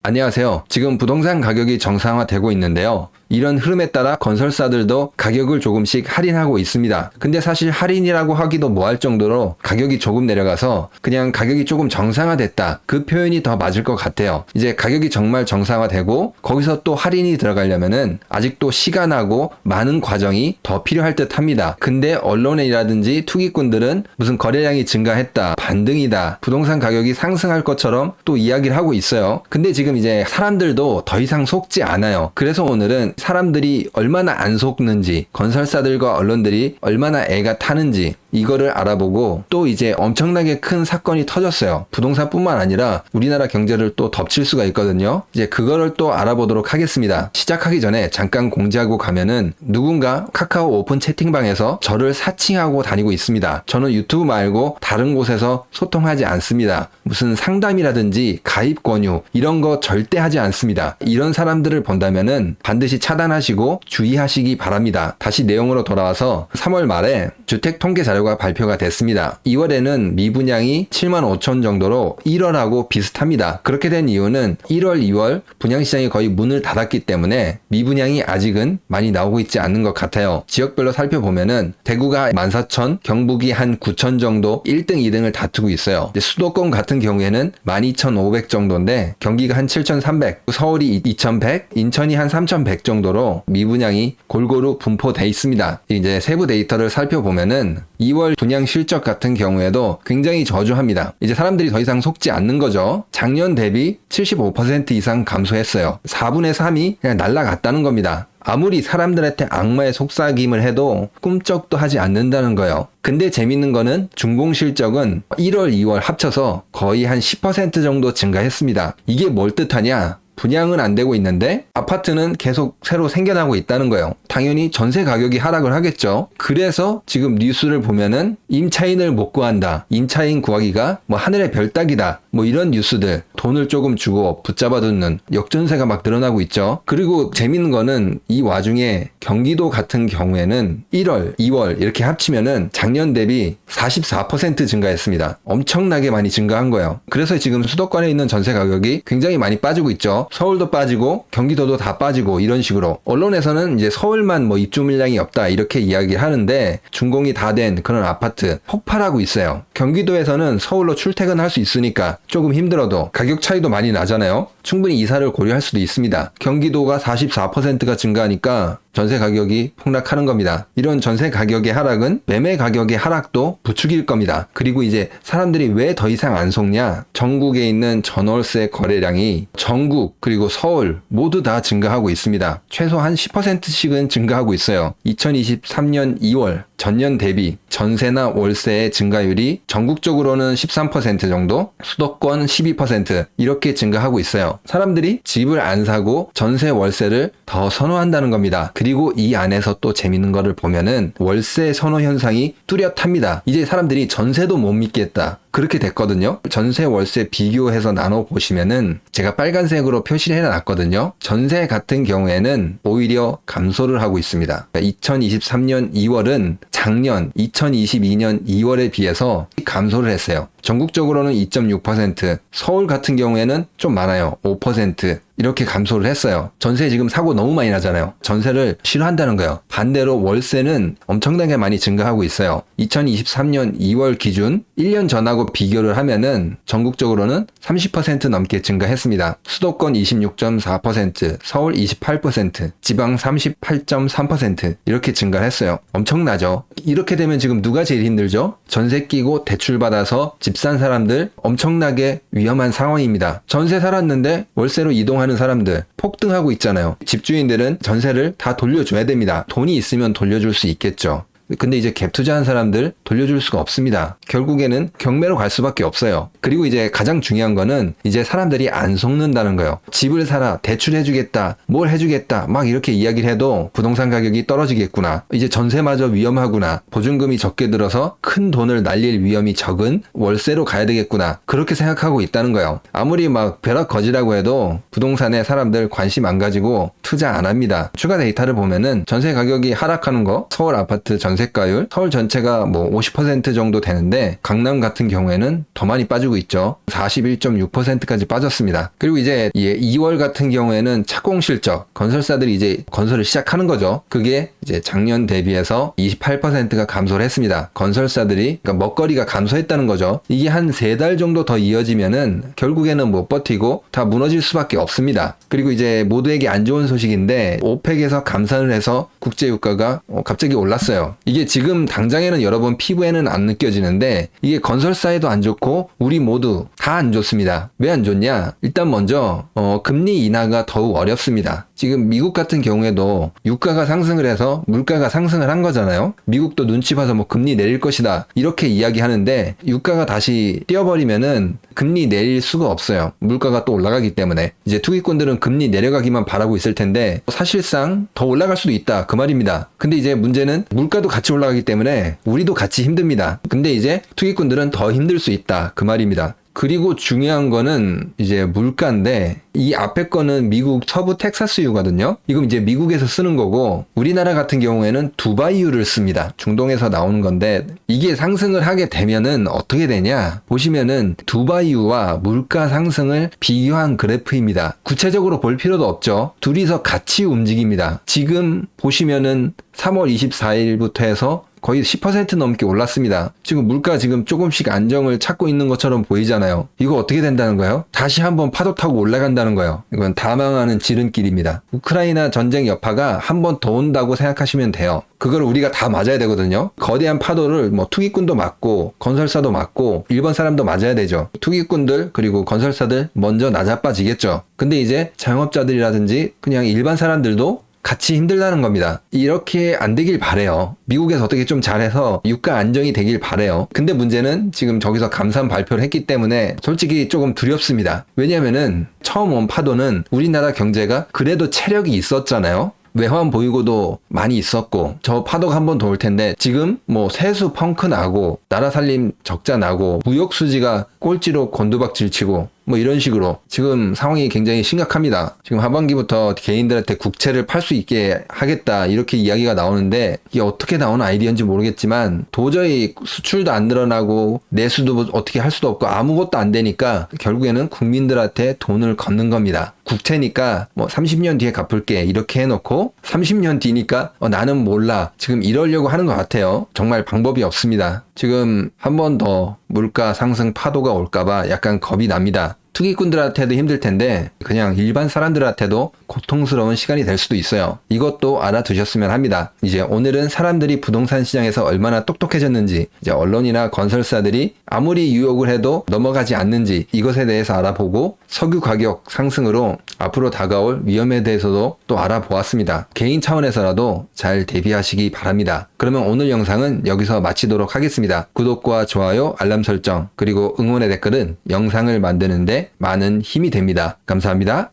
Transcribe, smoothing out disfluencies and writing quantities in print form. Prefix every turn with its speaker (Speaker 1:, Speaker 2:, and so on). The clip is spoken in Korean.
Speaker 1: 안녕하세요. 지금 부동산 가격이 정상화되고 있는데요. 이런 흐름에 따라 건설사들도 가격을 조금씩 할인하고 있습니다. 근데 사실 할인이라고 하기도 뭐할 정도로 가격이 조금 내려가서 그냥 가격이 조금 정상화됐다. 그 표현이 더 맞을 것 같아요. 이제 가격이 정말 정상화되고 거기서 또 할인이 들어가려면은 아직도 시간하고 많은 과정이 더 필요할 듯 합니다. 근데 언론이라든지 투기꾼들은 무슨 거래량이 증가했다, 반등이다, 부동산 가격이 상승할 것처럼 또 이야기를 하고 있어요. 근데 지금 이제 사람들도 더 이상 속지 않아요. 그래서 오늘은 사람들이 얼마나 안 속는지, 건설사들과 언론들이 얼마나 애가 타는지 이거를 알아보고 또 이제 엄청나게 큰 사건이 터졌어요. 부동산뿐만 아니라 우리나라 경제를 또 덮칠 수가 있거든요. 이제 그거를 또 알아보도록 하겠습니다. 시작하기 전에 잠깐 공지하고 가면은 누군가 카카오 오픈 채팅방에서 저를 사칭하고 다니고 있습니다. 저는 유튜브 말고 다른 곳에서 소통하지 않습니다. 무슨 상담이라든지 가입 권유 이런 거 절대 하지 않습니다. 이런 사람들을 본다면은 반드시 차단하시고 주의하시기 바랍니다. 다시 내용으로 돌아와서 3월 말에 주택 통계 자료가 발표가 됐습니다. 2월에는 미분양이 7만 5천 정도로 1월하고 비슷합니다. 그렇게 된 이유는 1월, 2월 분양시장이 거의 문을 닫았기 때문에 미분양이 아직은 많이 나오고 있지 않는 것 같아요. 지역별로 살펴보면은 대구가 14,000, 경북이 한 9,000 정도 1등, 2등을 다투고 있어요. 수도권 같은 경우에는 12,500 정도인데 경기가 한 7,300, 서울이 2,100, 인천이 한 3,100 정도로 미분양이 골고루 분포돼 있습니다. 이제 세부 데이터를 살펴보면은 2월 분양 실적 같은 경우에도 굉장히 저조합니다. 이제 사람들이 더 이상 속지 않는 거죠. 작년 대비 75% 이상 감소했어요. 4분의 3이 그냥 날아갔다는 겁니다. 아무리 사람들한테 악마의 속삭임을 해도 꿈쩍도 하지 않는다는 거예요. 근데 재밌는 거는 준공 실적은 1월, 2월 합쳐서 거의 한 10% 정도 증가했습니다. 이게 뭘 뜻하냐? 분양은 안 되고 있는데 아파트는 계속 새로 생겨나고 있다는 거예요. 당연히 전세 가격이 하락을 하겠죠. 그래서 지금 뉴스를 보면은 임차인을 못 구한다. 임차인 구하기가 뭐 하늘의 별 따기다. 뭐 이런 뉴스들, 돈을 조금 주고 붙잡아두는 역전세가 막 늘어나고 있죠. 그리고 재밌는 거는 이 와중에 경기도 같은 경우에는 1월, 2월 이렇게 합치면은 작년 대비 44% 증가했습니다. 엄청나게 많이 증가한 거예요. 그래서 지금 수도권에 있는 전세 가격이 굉장히 많이 빠지고 있죠. 서울도 빠지고 경기도도 다 빠지고 이런 식으로 언론에서는 이제 서울만 뭐 입주 물량이 없다 이렇게 이야기를 하는데 준공이 다 된 그런 아파트 폭발하고 있어요. 경기도에서는 서울로 출퇴근할 수 있으니까 조금 힘들어도 가격 차이도 많이 나잖아요. 충분히 이사를 고려할 수도 있습니다. 경기도가 44%가 증가하니까 전세 가격이 폭락하는 겁니다. 이런 전세 가격의 하락은 매매 가격의 하락도 부추길 겁니다. 그리고 이제 사람들이 왜 더 이상 안 속냐? 전국에 있는 전월세 거래량이 전국 그리고 서울 모두 다 증가하고 있습니다. 최소 한 10%씩은 증가하고 있어요. 2023년 2월 전년 대비 전세나 월세의 증가율이 전국적으로는 13% 정도, 수도권 12% 이렇게 증가하고 있어요. 사람들이 집을 안 사고 전세 월세를 더 선호한다는 겁니다. 그리고 이 안에서 또 재밌는 거를 보면은 월세 선호 현상이 뚜렷합니다. 이제 사람들이 전세도 못 믿겠다. 그렇게 됐거든요. 전세 월세 비교해서 나눠 보시면은 제가 빨간색으로 표시를 해놨거든요. 전세 같은 경우에는 오히려 감소를 하고 있습니다. 2023년 2월은 작년 2022년 2월에 비해서 감소를 했어요. 전국적으로는 2.6%, 서울 같은 경우에는 좀 많아요. 5%. 이렇게 감소를 했어요. 전세 지금 사고 너무 많이 나잖아요. 전세를 싫어한다는 거예요. 반대로 월세는 엄청나게 많이 증가하고 있어요. 2023년 2월 기준 1년 전하고 비교를 하면은 전국적으로는 30% 넘게 증가했습니다. 수도권 26.4%, 서울 28%, 지방 38.3% 이렇게 증가를 했어요. 엄청나죠? 이렇게 되면 지금 누가 제일 힘들죠? 전세 끼고 대출받아서 집 산 사람들 엄청나게 위험한 상황입니다. 전세 살았는데 월세로 이동하는 사람들 폭등하고 있잖아요. 집주인들은 전세를 다 돌려줘야 됩니다. 돈이 있으면 돌려줄 수 있겠죠. 근데 이제 갭 투자한 사람들 돌려줄 수가 없습니다. 결국에는 경매로 갈 수밖에 없어요. 그리고 이제 가장 중요한 거는 이제 사람들이 안 속는다는 거예요. 집을 사라, 대출해주겠다, 뭘 해주겠다 막 이렇게 이야기를 해도 부동산 가격이 떨어지겠구나. 이제 전세마저 위험하구나. 보증금이 적게 들어서 큰 돈을 날릴 위험이 적은 월세로 가야 되겠구나. 그렇게 생각하고 있다는 거예요. 아무리 막 벼락 거지라고 해도 부동산에 사람들 관심 안 가지고 투자 안 합니다. 추가 데이터를 보면은 전세 가격이 하락하는 거, 서울 아파트 전세 전세가율, 서울 전체가 뭐 50% 정도 되는데 강남 같은 경우에는 더 많이 빠지고 있죠. 41.6%까지 빠졌습니다. 그리고 이제 2월 같은 경우에는 착공 실적, 건설사들이 이제 건설을 시작하는 거죠. 그게 이제 작년 대비해서 28%가 감소를 했습니다. 건설사들이 그러니까 먹거리가 감소했다는 거죠. 이게 한 3달 정도 더 이어지면은 결국에는 못 버티고 다 무너질 수밖에 없습니다. 그리고 이제 모두에게 안 좋은 소식인데 오펙에서 감산을 해서 국제유가가 갑자기 올랐어요. 이게 지금 당장에는 여러분 피부에는 안 느껴지는데 이게 건설사에도 안 좋고 우리 모두 다 안 좋습니다. 왜 안 좋냐? 일단 먼저 금리 인하가 더욱 어렵습니다. 지금 미국 같은 경우에도 유가가 상승을 해서 물가가 상승을 한 거잖아요. 미국도 눈치 봐서 뭐 금리 내릴 것이다 이렇게 이야기하는데 유가가 다시 뛰어버리면은 금리 내릴 수가 없어요. 물가가 또 올라가기 때문에 이제 투기꾼들은 금리 내려가기만 바라고 있을 텐데 사실상 더 올라갈 수도 있다 그 말입니다. 근데 이제 문제는 물가도 같이 올라가기 때문에 우리도 같이 힘듭니다. 근데 이제 투기꾼들은 더 힘들 수 있다 그 말입니다. 그리고 중요한 거는 이제 물가인데 이 앞에 거는 미국 서부 텍사스유거든요. 이건 이제 미국에서 쓰는 거고 우리나라 같은 경우에는 두바이유를 씁니다. 중동에서 나오는 건데 이게 상승을 하게 되면은 어떻게 되냐? 보시면은 두바이유와 물가 상승을 비교한 그래프입니다. 구체적으로 볼 필요도 없죠. 둘이서 같이 움직입니다. 지금 보시면은 3월 24일부터 해서 거의 10% 넘게 올랐습니다. 지금 물가 지금 조금씩 안정을 찾고 있는 것처럼 보이잖아요. 이거 어떻게 된다는 거예요? 다시 한번 파도 타고 올라간다는 거예요. 이건 다 망하는 지름길입니다. 우크라이나 전쟁 여파가 한 번 더 온다고 생각하시면 돼요. 그걸 우리가 다 맞아야 되거든요. 거대한 파도를 뭐 투기꾼도 맞고 건설사도 맞고 일본 사람도 맞아야 되죠. 투기꾼들 그리고 건설사들 먼저 나자빠지겠죠. 근데 이제 자영업자들이라든지 그냥 일반 사람들도 같이 힘들다는 겁니다. 이렇게 안 되길 바래요. 미국에서 어떻게 좀 잘해서 유가 안정이 되길 바래요. 근데 문제는 지금 저기서 감산 발표를 했기 때문에 솔직히 조금 두렵습니다. 왜냐면은 처음 온 파도는 우리나라 경제가 그래도 체력이 있었잖아요. 외환 보유고도 많이 있었고 저 파도가 한 번 더 올 텐데 지금 뭐 세수 펑크 나고 나라 살림 적자 나고 무역 수지가 꼴찌로 곤두박질 치고 뭐 이런 식으로 지금 상황이 굉장히 심각합니다. 지금 하반기부터 개인들한테 국채를 팔 수 있게 하겠다 이렇게 이야기가 나오는데 이게 어떻게 나오는 아이디어인지 모르겠지만 도저히 수출도 안 늘어나고 내수도 어떻게 할 수도 없고 아무것도 안 되니까 결국에는 국민들한테 돈을 걷는 겁니다. 국채니까 뭐 30년 뒤에 갚을게 이렇게 해놓고 30년 뒤니까 나는 몰라 지금 이러려고 하는 것 같아요. 정말 방법이 없습니다. 지금 한 번 더 물가 상승 파도가 올까봐 약간 겁이 납니다. 투기꾼들한테도 힘들 텐데 그냥 일반 사람들한테도 고통스러운 시간이 될 수도 있어요. 이것도 알아두셨으면 합니다. 이제 오늘은 사람들이 부동산 시장에서 얼마나 똑똑해졌는지 이제 언론이나 건설사들이 아무리 유혹을 해도 넘어가지 않는지 이것에 대해서 알아보고 석유 가격 상승으로 앞으로 다가올 위험에 대해서도 또 알아보았습니다. 개인 차원에서라도 잘 대비하시기 바랍니다. 그러면 오늘 영상은 여기서 마치도록 하겠습니다. 구독과 좋아요, 알람 설정, 그리고 응원의 댓글은 영상을 만드는데 많은 힘이 됩니다. 감사합니다.